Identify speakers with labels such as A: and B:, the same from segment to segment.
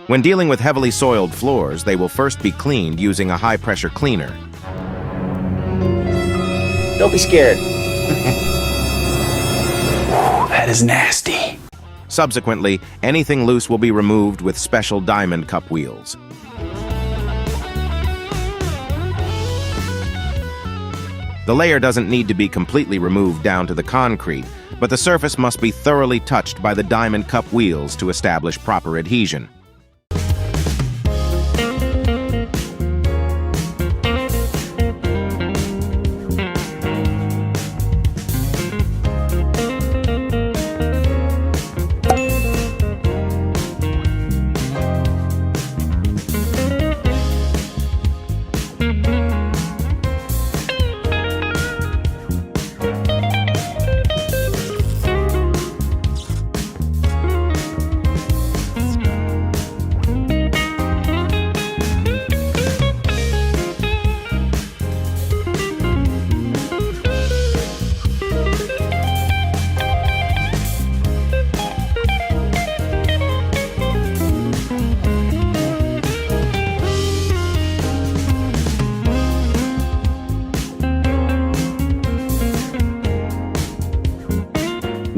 A: When dealing with heavily soiled floors, they will first be cleaned using a high-pressure cleaner.
B: Don't be scared.
C: That is nasty.
A: Subsequently, anything loose will be removed with special diamond cup wheels. The layer doesn't need to be completely removed down to the concrete, but the surface must be thoroughly touched by the diamond cup wheels to establish proper adhesion.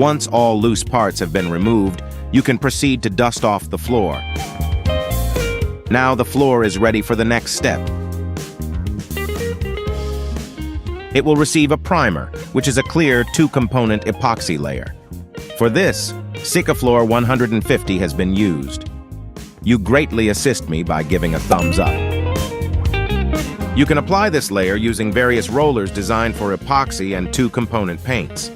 A: Once all loose parts have been removed, you can proceed to dust off the floor. Now the floor is ready for the next step. It will receive a primer, which is a clear two-component epoxy layer. For this, Sikafloor 150 has been used. You greatly assist me by giving a thumbs up. You can apply this layer using various rollers designed for epoxy and two-component paints.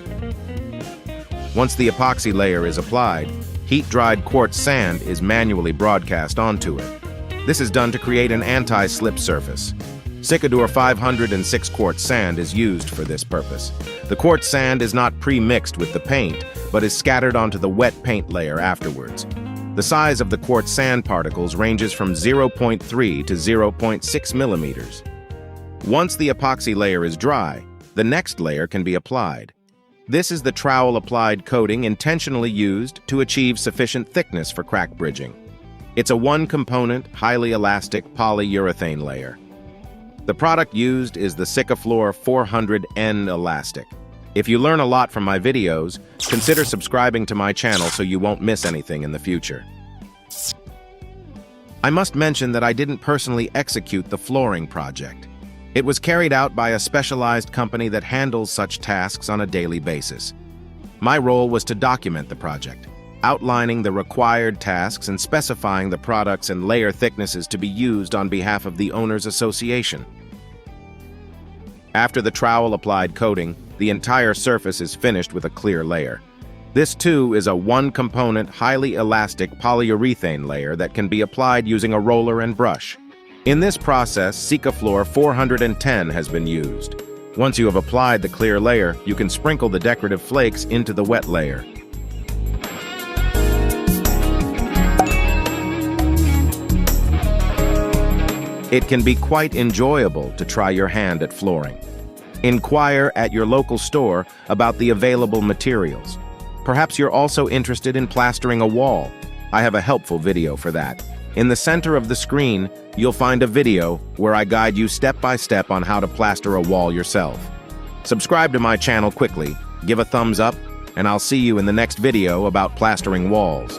A: Once the epoxy layer is applied, heat-dried quartz sand is manually broadcast onto it. This is done to create an anti-slip surface. Sikadur 506 quartz sand is used for this purpose. The quartz sand is not pre-mixed with the paint, but is scattered onto the wet paint layer afterwards. The size of the quartz sand particles ranges from 0.3 to 0.6 millimeters. Once the epoxy layer is dry, the next layer can be applied. This is the trowel-applied coating intentionally used to achieve sufficient thickness for crack bridging. It's a one-component, highly elastic polyurethane layer. The product used is the Sikafloor 400N Elastic. If you learn a lot from my videos, consider subscribing to my channel so you won't miss anything in the future. I must mention that I didn't personally execute the flooring project. It was carried out by a specialized company that handles such tasks on a daily basis. My role was to document the project, outlining the required tasks and specifying the products and layer thicknesses to be used on behalf of the Owners Association. After the trowel-applied coating, the entire surface is finished with a clear layer. This too is a one-component, highly elastic polyurethane layer that can be applied using a roller and brush. In this process, Sikafloor 410 has been used. Once you have applied the clear layer, you can sprinkle the decorative flakes into the wet layer. It can be quite enjoyable to try your hand at flooring. Inquire at your local store about the available materials. Perhaps you're also interested in plastering a wall. I have a helpful video for that. In the center of the screen, you'll find a video where I guide you step by step on how to plaster a wall yourself. Subscribe to my channel quickly, give a thumbs up, and I'll see you in the next video about plastering walls.